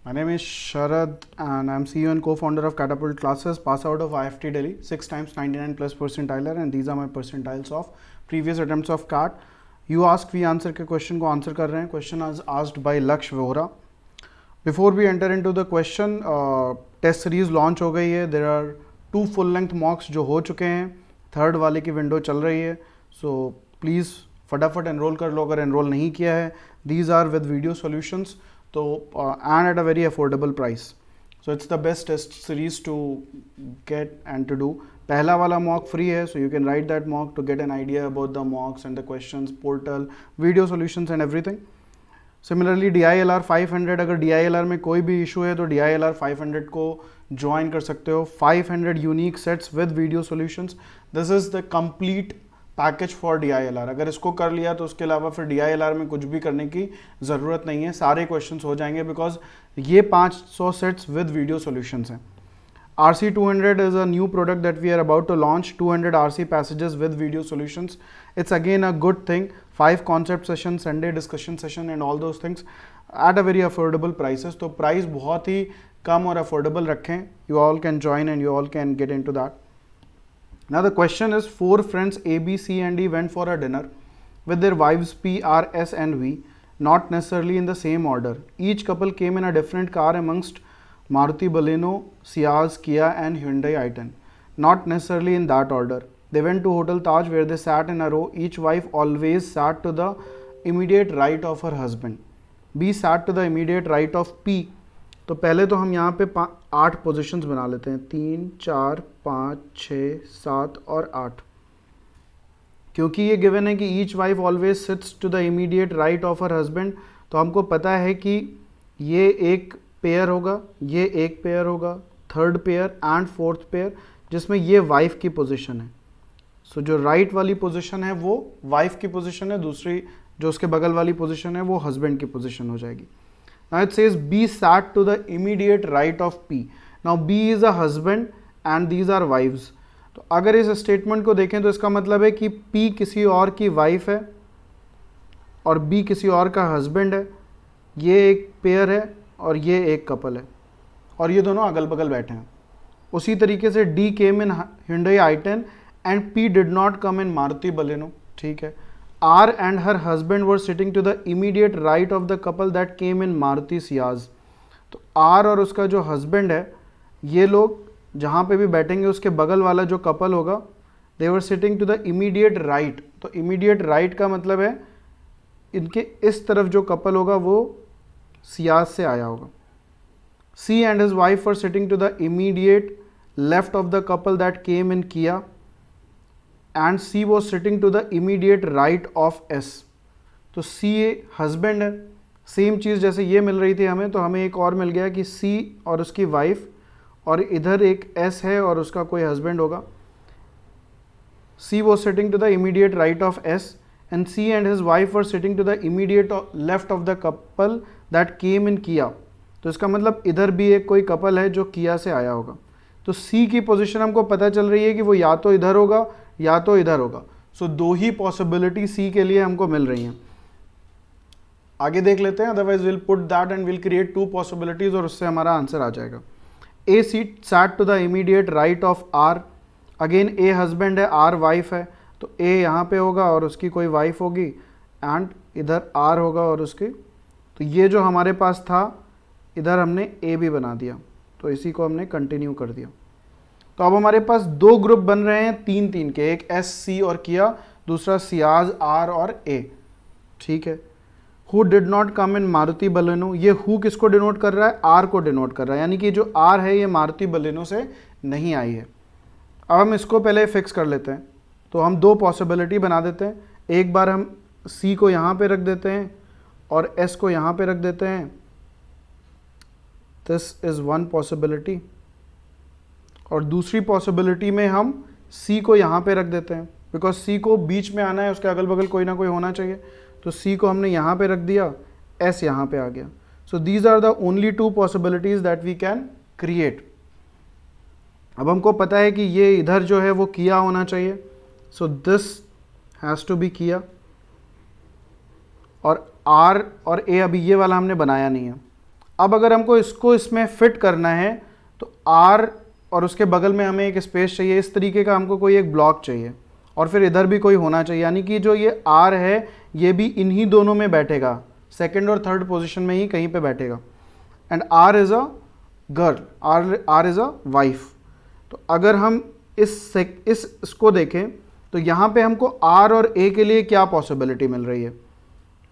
My name is Sharad and I'm CEO and co-founder of Catapult Classes, pass out of IFT Delhi, 6 times 99 plus percentiler, and these are my percentiles of previous attempts of CAT. You ask, we answer के question को answer कर रहे हैं. Question is asked by Laksh Vohra. Before we enter into the question, test series launch हो गई है. There are 2 full length mocks जो हो चुके हैं. थर्ड वाले की विंडो चल रही है. So please फटाफट एनरोल कर लो अगर एनरोल नहीं किया है. These are with video solutions. तो and at a very affordable price. So it's the best test series to get and to do. पहला वाला mock free है, so you can write that mock to get an idea about the mocks and the questions, portal, video solutions and everything. Similarly DILR 500, अगर DILR में कोई भी issue है तो DILR 500 को join कर सकते हो. 500 unique sets with video solutions. This is the complete package for DILR. अगर इसको कर लिया तो उसके अलावा फिर DILR में कुछ भी करने की ज़रूरत नहीं है. सारे क्वेश्चंस हो जाएंगे बिकॉज ये 500 सेट्स विद वीडियो सॉल्यूशंस हैं. RC200 is a new product that we are about to launch. 200 RC passages with video solutions. It's again a good thing. 5 concept sessions, Sunday discussion session and all those things at a very affordable prices. तो price बहुत ही कम और affordable रखें. You all can join and you all can get into that. Now the question is, 4 friends A, B, C and D went for a dinner with their wives P, R, S and V, not necessarily in the same order. Each couple came in a different car amongst Maruti Baleno, Ciaz, Kia and Hyundai i10, not necessarily in that order. They went to Hotel Taj where they sat in a row. Each wife always sat to the immediate right of her husband. B sat to the immediate right of P. तो पहले तो हम यहाँ पे 8 positions बना लेते हैं. 3, 4, 5, 6, 7 और 8. क्योंकि ये गिवन है कि each wife always sits to the immediate right of her husband, तो हमको पता है कि ये एक पेयर होगा, ये एक पेयर होगा, third pair and fourth pair, जिसमें ये वाइफ की पोजीशन है. सो जो राइट वाली पोजीशन है वो वाइफ की पोजीशन है, दूसरी जो उसके बगल वाली पोजीशन है वो हस्बैंड की पोजीशन हो जाएगी. Now it says B sat to the immediate right of P. Now B is a husband and these are wives. तो अगर इस स्टेटमेंट को देखें तो इसका मतलब है कि P किसी और की वाइफ है और B किसी और का हस्बैंड है. ये एक पेयर है और ये एक कपल है और ये दोनों अगल बगल बैठे हैं. उसी तरीके से D came in Hyundai i10 and P did not come in Maruti Baleno. ठीक है. R and her husband were sitting to the immediate right of the couple that came in Maruti Ciaz. तो R और उसका जो husband है, ये लोग जहाँ पे भी बैठेंगे उसके बगल वाला जो कपल होगा, they were sitting to the immediate right. तो immediate right का मतलब है इनके इस तरफ जो कपल होगा वो सियाज से आया होगा. C and his wife were sitting to the immediate left of the couple that came in Kia. And C was sitting to the immediate right of S. तो C हस्बैंड है. Same चीज़ जैसे ये मिल रही थी हमें, तो हमें एक और मिल गया कि C और उसकी वाइफ और इधर एक S है और उसका कोई हस्बैंड होगा. C was sitting to the immediate right of S and C and his wife were sitting to the immediate left of the couple that came in Kia. तो इसका मतलब इधर भी एक कोई कपल है जो किया से आया होगा. तो C की पोजीशन हमको पता चल रही है कि वो या तो इधर होगा या तो इधर होगा. सो 2 ही पॉसिबिलिटी C के लिए हमको मिल रही हैं. आगे देख लेते हैं, otherwise will put that and will create 2 possibilities और उससे हमारा आंसर आ जाएगा. A seat sat to the immediate right of R. Again A husband है, R वाइफ है, तो A यहाँ पे होगा और उसकी कोई वाइफ होगी एंड इधर R होगा और उसकी. तो ये जो हमारे पास था इधर हमने A भी बना दिया, तो इसी को हमने कंटिन्यू कर दिया. तो अब हमारे पास 2 ग्रुप बन रहे हैं 3-3 के, एक S, C और किया, दूसरा सियाज, R और A. ठीक है. Who did not come in Maruti Baleno, ये हु किसको डिनोट कर रहा है? R को डिनोट कर रहा है, यानी कि जो R है ये मारुति बलेनो से नहीं आई है. अब हम इसको पहले फिक्स कर लेते हैं. तो हम 2 पॉसिबिलिटी बना देते हैं. एक बार हम C को यहाँ पे रख देते हैं और S को यहाँ पे रख देते हैं. This is 1 possibility. और दूसरी पॉसिबिलिटी में हम C को यहाँ पे रख देते हैं, बिकॉज C को बीच में आना है, उसके अगल बगल कोई ना कोई होना चाहिए. तो C को हमने यहाँ पे रख दिया, S यहाँ पे आ गया. So these are the only 2 possibilities that we can create. अब हमको पता है कि ये इधर जो है वो किया होना चाहिए, so this has to be किया. और R और A अभी ये वाला हमने बनाया नहीं है. अब अगर हमको इसको इसमें फिट करना है तो R और उसके बगल में हमें एक स्पेस चाहिए, इस तरीके का हमको कोई एक ब्लॉक चाहिए और फिर इधर भी कोई होना चाहिए, यानी कि जो ये R है ये भी इन्हीं दोनों में बैठेगा, सेकेंड और थर्ड पोजीशन में ही कहीं पे बैठेगा। And R is a girl, R is a wife. तो अगर हम इसको देखें तो यहाँ पे हमको R और A के लिए क्या पॉसिबिलिटी मिल रही है,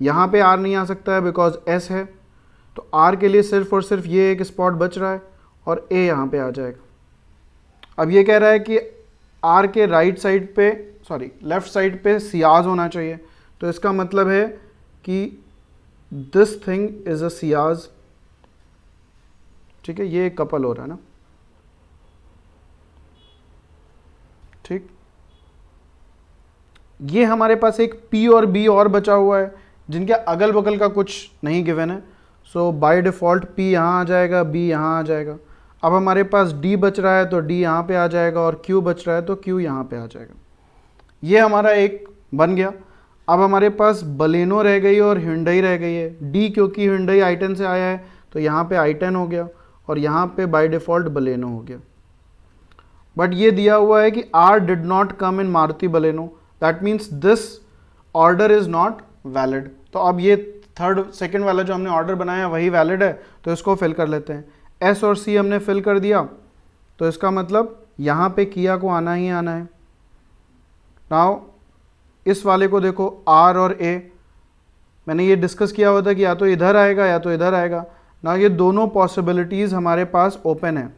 यहाँ पे R नहीं आ सकता है बिकॉज S है, तो R के लिए सिर्फ और सिर्फ ये एक स्पॉट बच रहा है और A यहाँ पे आ जाएगा। अब ये कह रहा है कि R के राइट साइड पे, सॉरी लेफ्ट साइड पे सियाज होना चाहिए, तो इसका मतलब है कि this thing is a Ciaz. ठीक है, ये एक कपल हो रहा है ना, ठीक। ये हमारे पास एक P और B और बचा हुआ है जिनके अगल बगल का कुछ नहीं गिवन है, सो बाय डिफ़ॉल्ट P यहाँ आ जाएगा, B यहाँ आ जाएगा। अब हमारे पास D बच रहा है तो D यहाँ पे आ जाएगा और Q बच रहा है तो Q यहाँ पे आ जाएगा। ये हमारा एक बन गया। अब हमारे पास बलेनो रह गई और Hyundai रह गई है। D क्योंकि Hyundai i10 से आया है तो यहाँ पे i10 हो गया और यहाँ पे बाय डिफ़ॉल्ट बलेनो हो गया। बट ये दिया हुआ है कि R did not come in Maruti Baleno, that means this order is not valid. तो अब ये सेकंड वाला जो हमने ऑर्डर बनाया वही वैलिड है, तो इसको फिल कर लेते हैं। S और C हमने फिल कर दिया, तो इसका मतलब यहाँ पे किया को आना ही आना है। नाउ इस वाले को देखो R और A, मैंने ये डिस्कस किया हुआ था कि या तो इधर आएगा या तो इधर आएगा। नाउ ये दोनों पॉसिबिलिटीज़ हमारे पास ओपन है।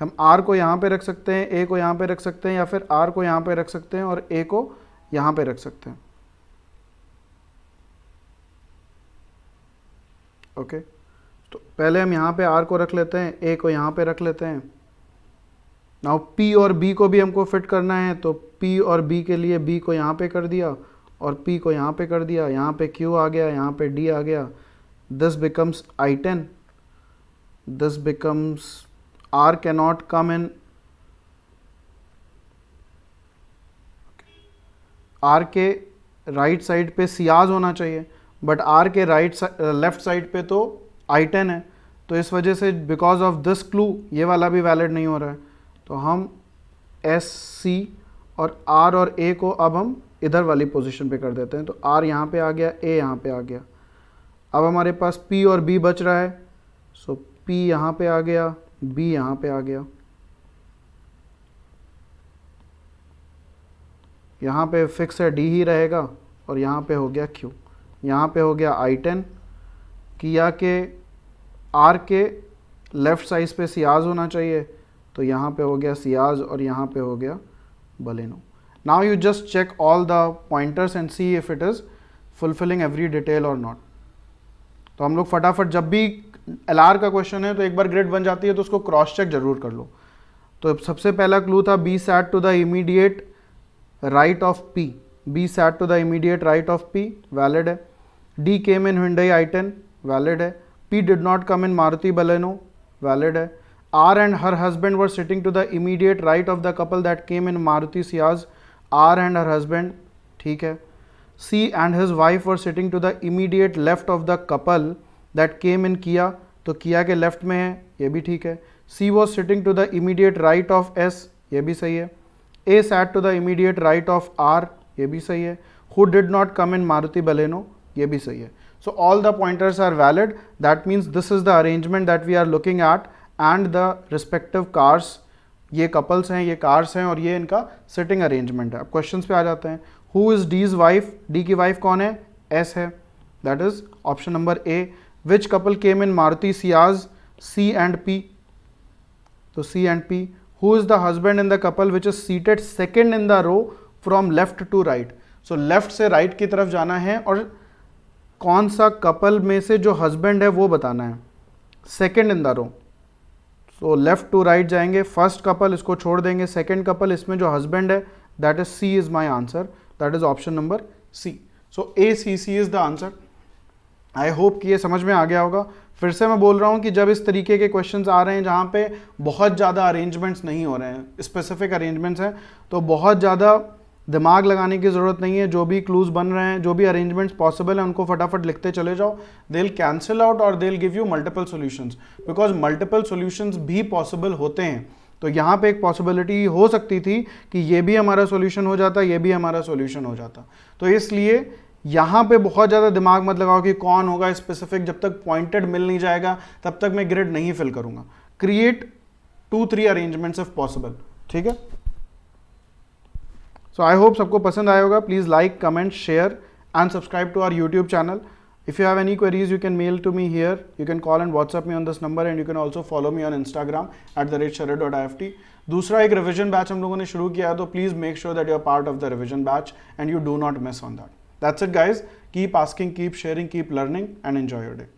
हम R को यहाँ पे रख सकते हैं, A को यहाँ पे रख सकते हैं, या फिर R को यहाँ पे रख सकते हैं और A को यहाँ पे रख सकते हैं। ओके, तो पहले हम यहाँ पे R को रख लेते हैं, A को यहाँ पे रख लेते हैं। नाउ P और B को भी हमको फिट करना है, तो P और B के लिए B को यहाँ पे कर दिया और P को यहाँ पे कर दिया, यहाँ पे Q आ गया, यहाँ पे D आ गया। This becomes I10, this becomes R cannot come in, R के राइट साइड पे सियाज होना चाहिए, बट R के लेफ्ट साइड पे तो I10 है, तो इस वजह से बिकॉज ऑफ दिस क्लू ये वाला भी वैलिड नहीं हो रहा है। तो हम S, C और R और A को अब हम इधर वाली पोजीशन पे कर देते हैं, तो R यहाँ पे आ गया, A यहाँ पे आ गया। अब हमारे पास P और B बच रहा है, सो P यहाँ पे आ गया, B यहाँ पे आ गया। यहाँ पे फिक्स है D ही रहेगा और यहाँ पे हो गया Q, यहाँ पे हो गया I10। किया के R के लेफ़्ट साइड पे सियाज होना चाहिए, तो यहाँ पे हो गया सियाज और यहाँ पे हो गया Baleno. Now you just check all the pointers and see if it is fulfilling every detail और नॉट। तो हम लोग फटाफट, जब भी LR का क्वेश्चन है तो एक बार ग्रेड बन जाती है तो उसको क्रॉस चेक जरूर कर लो। तो सबसे पहला क्लू था B sat to the immediate right of P, B sat to the immediate right of P, valid है। D came in Hyundai i10, valid है। P did not come in Maruti Baleno, valid है। R and her husband were sitting to the immediate right of the couple that came in Maruti Ciaz, R and her husband, ठीक है। C and his wife were sitting to the immediate left of the couple that came in Kia, तो Kia के left में है, ये भी ठीक है। C was sitting to the immediate right of S, ये भी सही है। A sat to the immediate right of R, ये भी सही है। Who did not come in Maruti Baleno, ये भी सही है। So all the pointers are valid. That means this is the arrangement that we are looking at and the respective cars, ये couples हैं, ये cars हैं और ये इनका sitting arrangement है। अब questions पे आ जाते हैं। Who is D's wife? D की wife कौन है? S है। That is option number A. Which couple came in Maruti Ciaz? C and P. तो C and P. Who is the husband in the couple which is seated second in the row from left to right? So left से right की तरफ जाना है और कौन सा couple में से जो husband है वो बताना है। Second in the row. So left to right जाएंगे, first couple इसको छोड़ देंगे, second couple इसमें जो husband है, that is C is my answer. That is option number C. So A, C, C is the answer. I hope कि ये समझ में आ गया होगा। फिर से मैं बोल रहा हूँ कि जब इस तरीके के क्वेश्चंस आ रहे हैं जहाँ पे बहुत ज़्यादा अरेंजमेंट्स नहीं हो रहे हैं, स्पेसिफिक अरेंजमेंट्स हैं, तो बहुत ज़्यादा दिमाग लगाने की ज़रूरत नहीं है, जो भी क्लूज बन रहे हैं, जो भी अरेंजमेंट्स पॉसिबल हैं उनको फटाफट लिखते चले जाओ. दे विल कैंसिल आउट और they will give you multiple solutions, because multiple solutions भी पॉसिबल होते हैं. तो यहाँ पे एक पॉसिबिलिटी हो सकती थी कि ये भी हमारा सॉल्यूशन हो जाता, ये भी हमारा सॉल्यूशन हो जाता. तो इसलिए यहाँ पे बहुत ज़्यादा दिमाग मत लगाओ कि कौन होगा स्पेसिफिक. जब तक पॉइंटेड मिल नहीं जाएगा तब तक मैं ग्रिड नहीं फिल करूँगा. Create 2-3 arrangements if possible. ठीक है. सो आई होप सबको पसंद आया होगा. Please like, comment, share and subscribe to our YouTube channel. If you have any queries, you can mail to me here. You can call and WhatsApp me on this number, and you can also follow me on Instagram @sharad.ift. दूसरा एक revision batch हम लोगों ने शुरू किया है, तो please make sure that you are part of the revision batch and you do not miss on that. That's it guys. Keep asking, keep sharing, keep learning and enjoy your day.